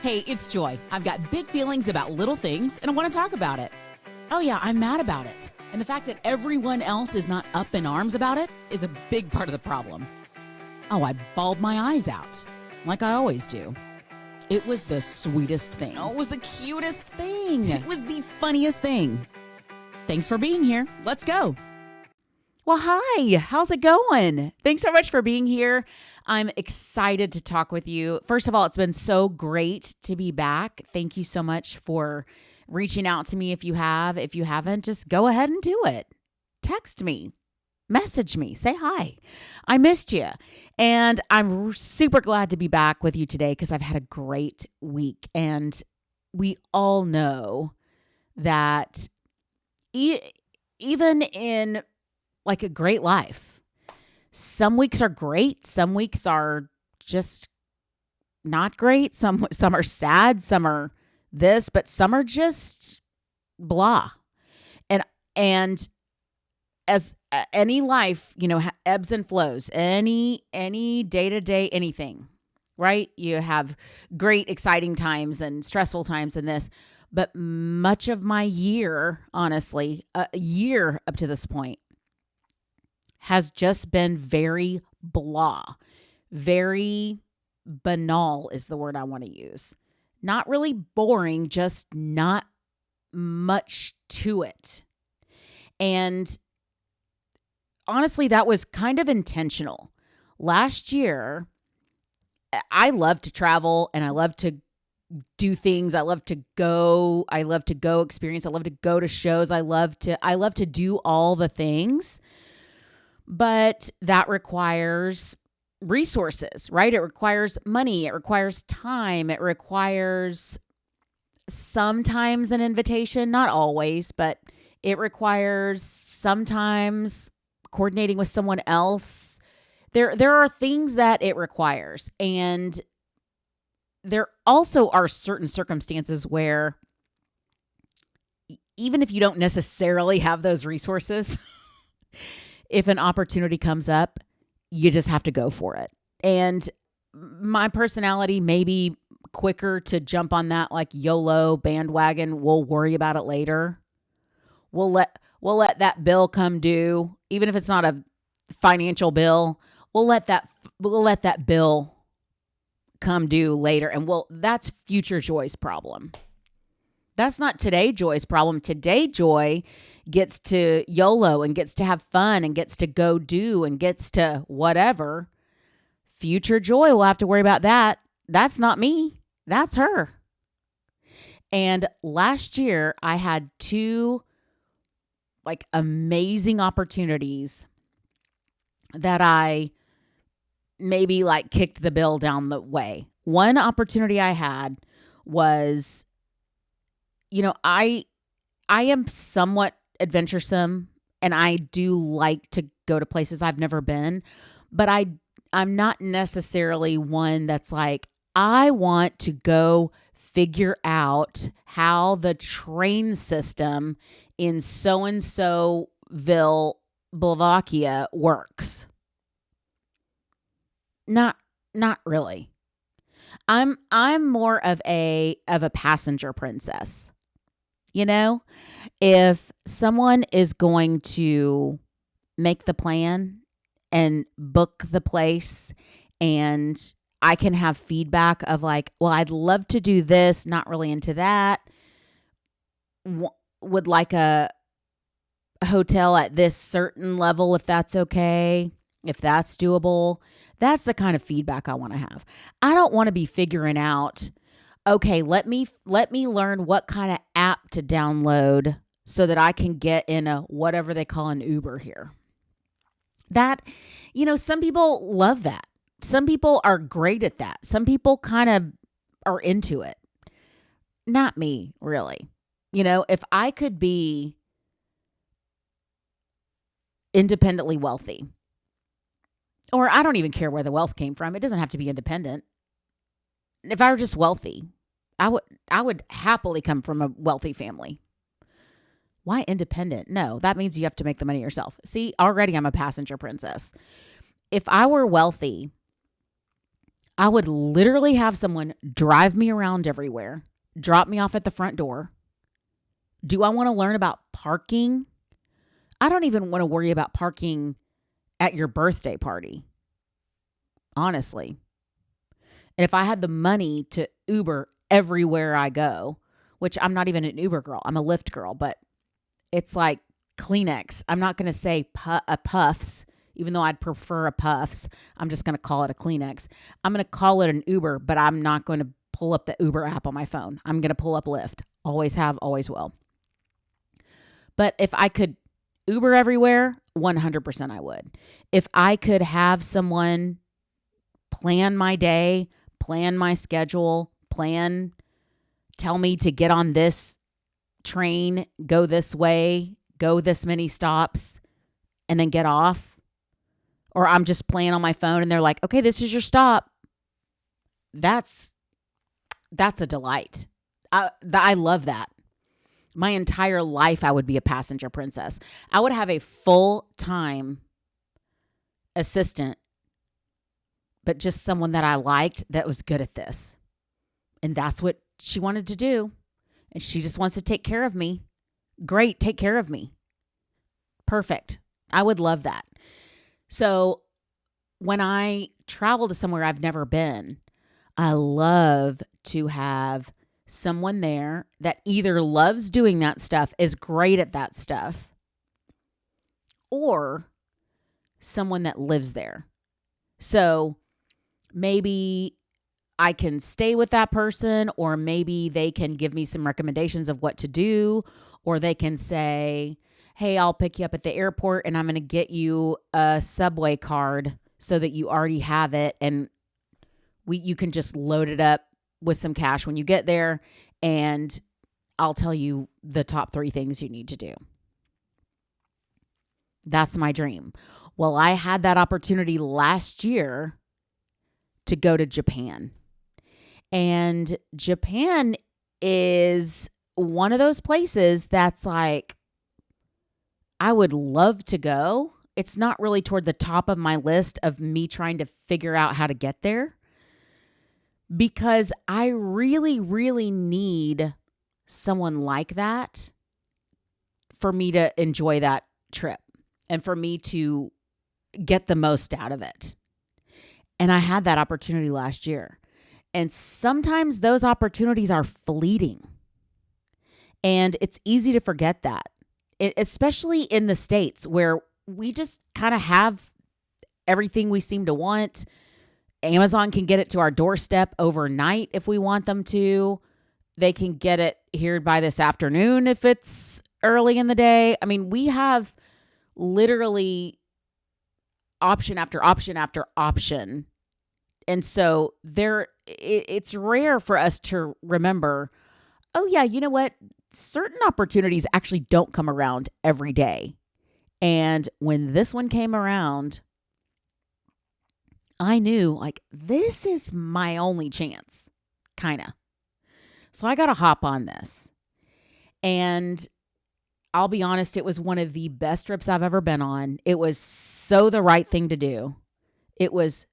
Hey, it's Joy. I've got big feelings about little things and I want to talk about it. Oh, yeah, I'm mad about it. And the fact that everyone else is not up in arms about it is a big part of the problem. Oh, I bawled my eyes out, like I always do. It was the sweetest thing. Oh, it was the cutest thing. It was the funniest thing. Thanks for being here. Let's go. Well, hi. How's it going? Thanks so much for being here. I'm excited to talk with you. First of all, it's been so great to be back. Thank you so much for reaching out to me if you have. If you haven't, just go ahead and do it. Text me, message me, say hi. I missed you. And I'm super glad to be back with you today because I've had a great week. And we all know that even in like a great life, some weeks are great. Some weeks are just not great. Some are sad. Some are this, but some are just blah. And as any life, ebbs and flows, any day-to-day, anything, right? You have great, exciting times and stressful times in this. But much of my year, honestly, a year up to this point, has just been very blah, very banal is the word I want to use. Not really boring, just not much to it. And honestly, that was kind of intentional. Last year, I love to travel and I love to do things. I love to go. I love to go experience. I love to go to shows. I love to do all the things. But that requires resources, right? It requires money. It requires time. It requires sometimes an invitation, not always, but it requires sometimes coordinating with someone else. There are things that it requires. And there also are certain circumstances where even if you don't necessarily have those resources, if an opportunity comes up, you just have to go for it. And my personality may be quicker to jump on that like YOLO bandwagon. We'll worry about it later. We'll let that bill come due, even if it's not a financial bill. We'll let that bill come due later, and that's future Joy's problem. That's not today Joy's problem. Today Joy gets to YOLO and gets to have fun and gets to go do and gets to whatever. Future Joy will have to worry about that. That's not me. That's her. And last year I had two like amazing opportunities that I maybe like kicked the bill down the way. One opportunity I had was, I am somewhat adventuresome and I do like to go to places I've never been, but I'm not necessarily one that's like, I want to go figure out how the train system in so-and-so-ville, Slovakia works. Not really. I'm more of a passenger princess. If someone is going to make the plan and book the place and I can have feedback of like, well, I'd love to do this, not really into that. Would like a hotel at this certain level if that's okay, if that's doable. That's the kind of feedback I want to have. I don't want to be figuring out, okay, let me learn what kind of app to download so that I can get in a whatever they call an Uber here. That, some people love that. Some people are great at that. Some people kind of are into it. Not me, really. If I could be independently wealthy, or I don't even care where the wealth came from. It doesn't have to be independent. If I were just wealthy, I would happily come from a wealthy family. Why independent? No, that means you have to make the money yourself. See, already I'm a passenger princess. If I were wealthy, I would literally have someone drive me around everywhere, drop me off at the front door. Do I want to learn about parking? I don't even want to worry about parking at your birthday party, honestly. And if I had the money to Uber everywhere I go, which I'm not even an Uber girl, I'm a Lyft girl, but it's like Kleenex. I'm not going to say a Puffs, even though I'd prefer a Puffs. I'm just going to call it a Kleenex. I'm going to call it an Uber, but I'm not going to pull up the Uber app on my phone. I'm going to pull up Lyft. Always have, always will. But if I could Uber everywhere, 100% I would. If I could have someone plan my day, plan my schedule, tell me to get on this train, go this way, go this many stops, and then get off. Or I'm just playing on my phone and they're like, okay, this is your stop. That's a delight. I love that. My entire life, I would be a passenger princess. I would have a full-time assistant, but just someone that I liked that was good at this. And that's what she wanted to do. And she just wants to take care of me. Great, take care of me. Perfect. I would love that. So when I travel to somewhere I've never been, I love to have someone there that either loves doing that stuff, is great at that stuff, or someone that lives there. So maybe I can stay with that person, or maybe they can give me some recommendations of what to do, or they can say, hey, I'll pick you up at the airport and I'm going to get you a Subway card so that you already have it, and you can just load it up with some cash when you get there, and I'll tell you the top 3 things you need to do. That's my dream. Well, I had that opportunity last year to go to Japan. And Japan is one of those places that's like, I would love to go. It's not really toward the top of my list of me trying to figure out how to get there, because I really, really need someone like that for me to enjoy that trip and for me to get the most out of it. And I had that opportunity last year. And sometimes those opportunities are fleeting. And it's easy to forget that, especially in the States where we just kind of have everything we seem to want. Amazon can get it to our doorstep overnight if we want them to. They can get it here by this afternoon if it's early in the day. I mean, we have literally option after option after option. And so it's rare for us to remember, oh yeah, you know what? Certain opportunities actually don't come around every day. And when this one came around, I knew, like, this is my only chance, kind of. So I got to hop on this. And I'll be honest, it was one of the best trips I've ever been on. It was so the right thing to do. It was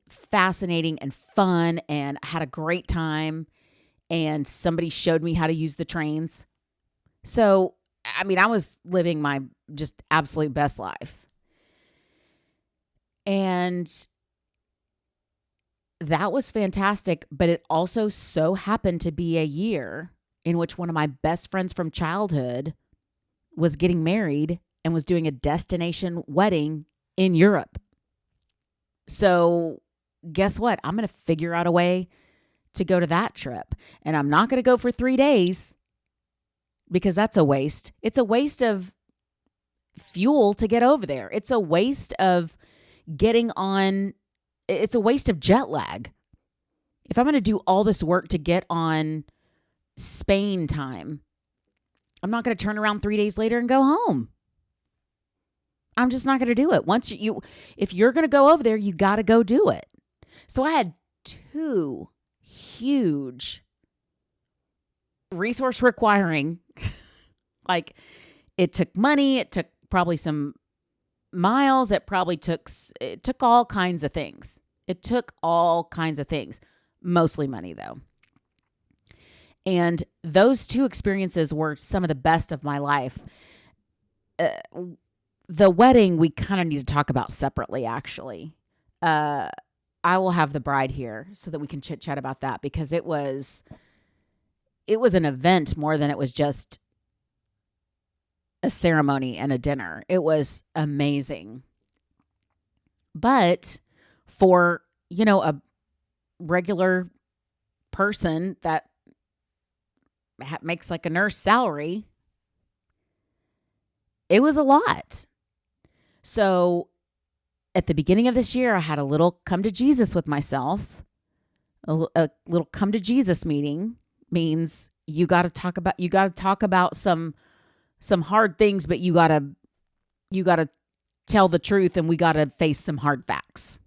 fascinating and fun, and I had a great time. And somebody showed me how to use the trains. So, I mean, I was living my just absolute best life. And that was fantastic, but it also so happened to be a year in which one of my best friends from childhood was getting married and was doing a destination wedding in Europe. So guess what? I'm going to figure out a way to go to that trip. And I'm not going to go for 3 days because that's a waste. It's a waste of fuel to get over there. It's a waste of it's a waste of jet lag. If I'm going to do all this work to get on Spain time, I'm not going to turn around 3 days later and go home. I'm just not going to do it. If you're going to go over there, you got to go do it. So I had 2 huge resource requiring, like, it took money, it took probably some miles, it took all kinds of things. It took all kinds of things, mostly money though. And those two experiences were some of the best of my life. Uh, the wedding, we kind of need to talk about separately, actually. I will have the bride here so that we can chit chat about that, because it was an event more than it was just a ceremony and a dinner. It was amazing. But for, a regular person that makes like a nurse salary, it was a lot. So at the beginning of this year, I had a little come to Jesus with myself. A little come to Jesus meeting means you got to talk about some hard things, but you got to tell the truth, and we got to face some hard facts.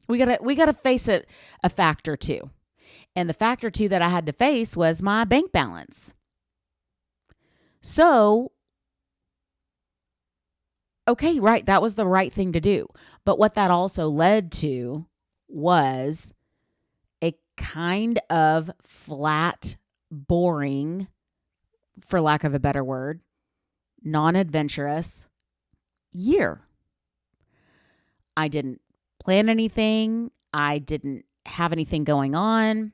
We got to face a fact or two. And the fact or two that I had to face was my bank balance. So, okay, right, that was the right thing to do. But what that also led to was a kind of flat, boring, for lack of a better word, non-adventurous year. I didn't plan anything. I didn't have anything going on.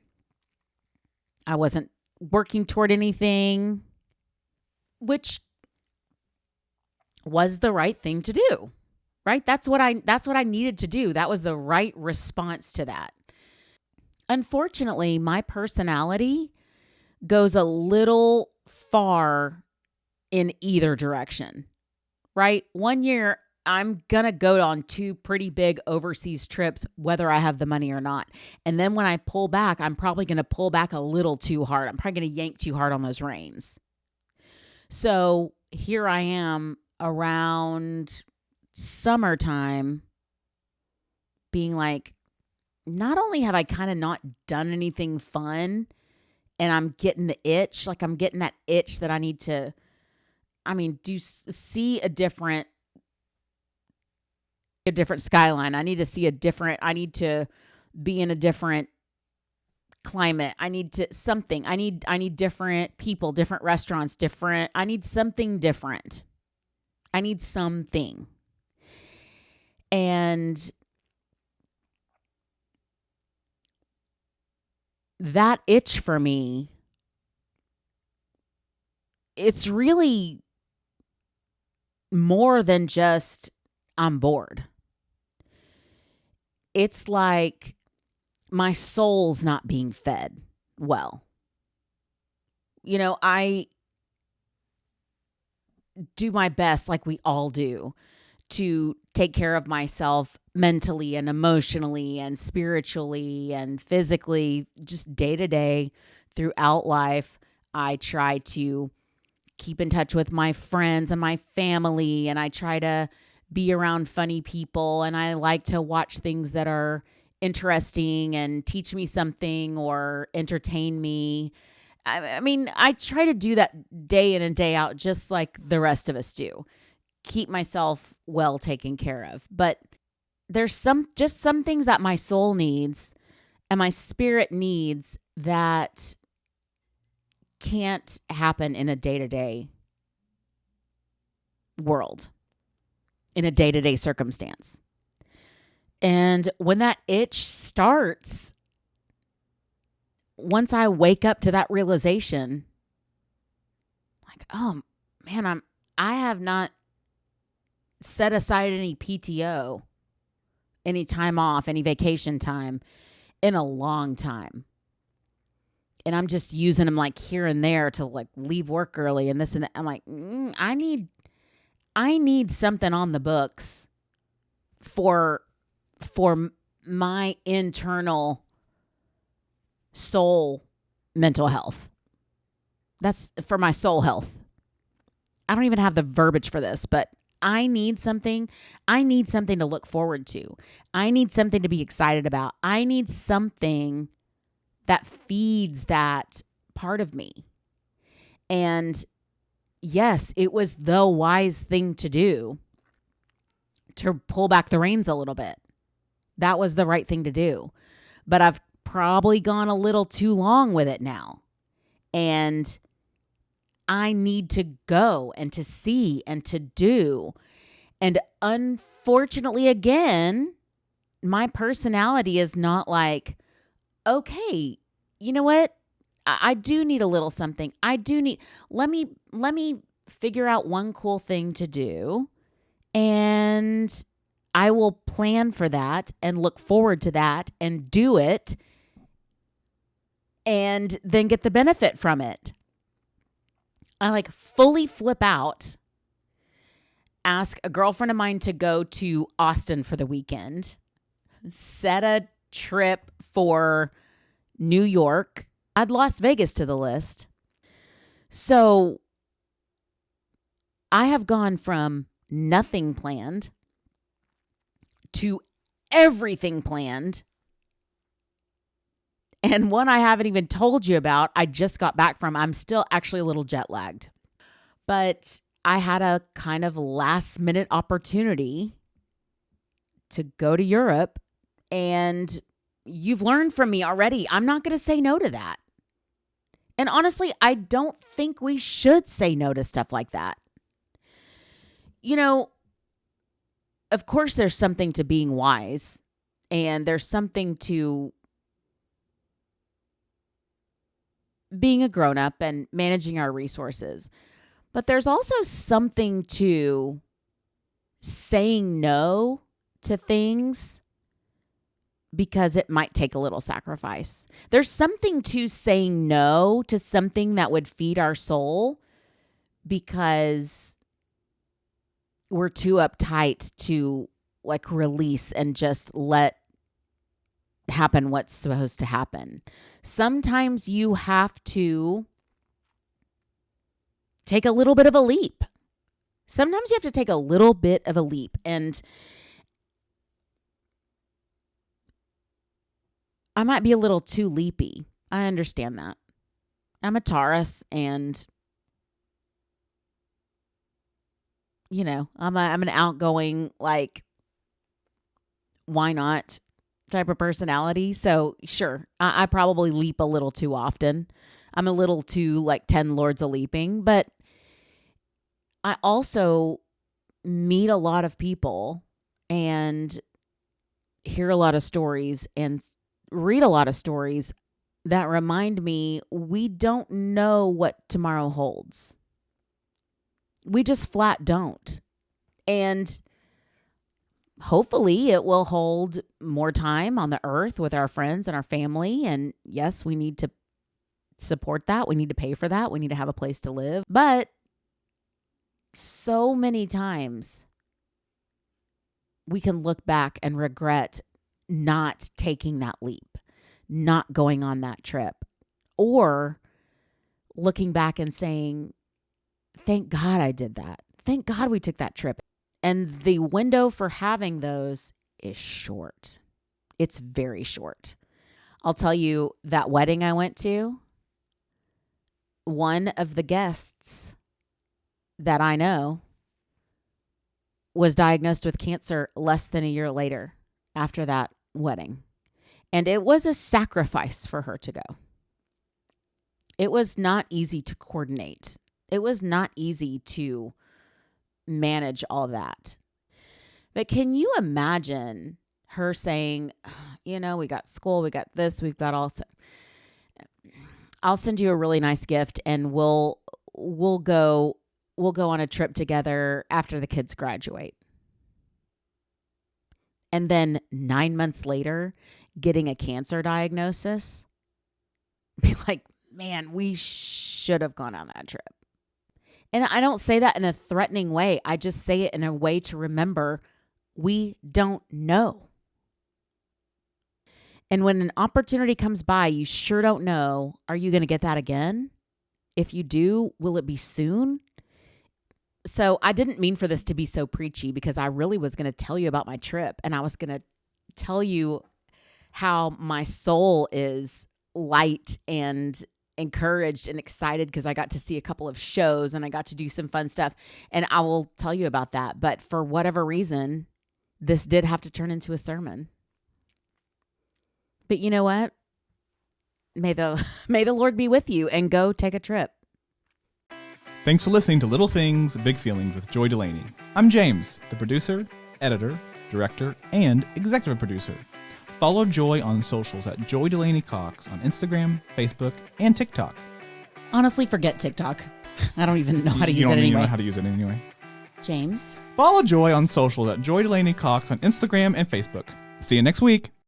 I wasn't working toward anything, which was the right thing to do, right? That's what I needed to do. That was the right response to that. Unfortunately, my personality goes a little far in either direction, right? One year, I'm going to go on 2 pretty big overseas trips, whether I have the money or not. And then when I pull back, I'm probably going to pull back a little too hard. I'm probably going to yank too hard on those reins. So here I am around summertime being like, not only have I kind of not done anything fun, and I'm getting the itch, like I'm getting that itch that I need to, see a different skyline. I need to be in a different climate. I need different people, different restaurants, I need something different. I need something. And that itch for me, it's really more than just I'm bored. It's like my soul's not being fed well. I do my best, like we all do, to take care of myself mentally and emotionally and spiritually and physically, just day to day throughout life. I try to keep in touch with my friends and my family, and I try to be around funny people, and I like to watch things that are interesting and teach me something or entertain me. I try to do that day in and day out, just like the rest of us do. Keep myself well taken care of. But there's some things that my soul needs and my spirit needs that can't happen in a day-to-day world, in a day-to-day circumstance. And when that itch starts, once I wake up to that realization, like, oh man, I have not set aside any PTO, any time off, any vacation time in a long time. And I'm just using them like here and there to like leave work early and this and that. I'm like, I need something on the books for my internal soul mental health. That's for my soul health. I don't even have the verbiage for this, but I need something. I need something to look forward to. I need something to be excited about. I need something that feeds that part of me. And yes, it was the wise thing to do to pull back the reins a little bit. That was the right thing to do. But I've probably gone a little too long with it now. And I need to go and to see and to do. And unfortunately, again, my personality is not like, okay, you know what? I do need a little something. Let me figure out one cool thing to do, and I will plan for that and look forward to that and do it and then get the benefit from it. I like fully flip out, ask a girlfriend of mine to go to Austin for the weekend, set a trip for New York, add Las Vegas to the list. So I have gone from nothing planned to everything planned. And one I haven't even told you about, I just got back from. I'm still actually a little jet lagged. But I had a kind of last minute opportunity to go to Europe. And you've learned from me already, I'm not going to say no to that. And honestly, I don't think we should say no to stuff like that. You know, of course, there's something to being wise, and there's something to being a grown-up and managing our resources. But there's also something to saying no to things because it might take a little sacrifice. There's something to saying no to something that would feed our soul because we're too uptight to like release and just let happen what's supposed to happen. Sometimes you have to take a little bit of a leap. Sometimes you have to take a little bit of a leap. And I might be a little too leapy. I understand that. I'm a Taurus, and you know, I'm an outgoing, like, why not type of personality. So sure, I probably leap a little too often. I'm a little too like 10 lords of leaping, but I also meet a lot of people and hear a lot of stories and read a lot of stories that remind me we don't know what tomorrow holds. We just flat don't. And hopefully it will hold more time on the earth with our friends and our family. And yes, we need to support that. We need to pay for that. We need to have a place to live. But so many times we can look back and regret not taking that leap, not going on that trip, or looking back and saying, thank God I did that. Thank God we took that trip. And the window for having those is short. It's very short. I'll tell you, that wedding I went to, one of the guests that I know was diagnosed with cancer less than a year later after that wedding. And it was a sacrifice for her to go. It was not easy to coordinate. It was not easy to manage all that. But can you imagine her saying, you know, we got school, we got this, we've got all. I'll send you a really nice gift and we'll go on a trip together after the kids graduate. And then 9 months later, getting a cancer diagnosis, be like, man, we should have gone on that trip. And I don't say that in a threatening way. I just say it in a way to remember we don't know. And when an opportunity comes by, you sure don't know, are you going to get that again? If you do, will it be soon? So I didn't mean for this to be so preachy because I really was going to tell you about my trip, and I was going to tell you how my soul is light and encouraged and excited because I got to see a couple of shows and I got to do some fun stuff, and I will tell you about that. But for whatever reason, this did have to turn into a sermon. But you know what? May the Lord be with you, and go take a trip. Thanks for listening to Little Things, Big Feelings with Joy Delaney. I'm James, the producer, editor, director, and executive producer. Follow Joy on socials at Joy Delaney Cox on Instagram, Facebook, and TikTok. Honestly, forget TikTok. I don't even know how to use it You don't anyway. know how to use it anyway. James? Follow Joy on socials at Joy Delaney Cox on Instagram and Facebook. See you next week.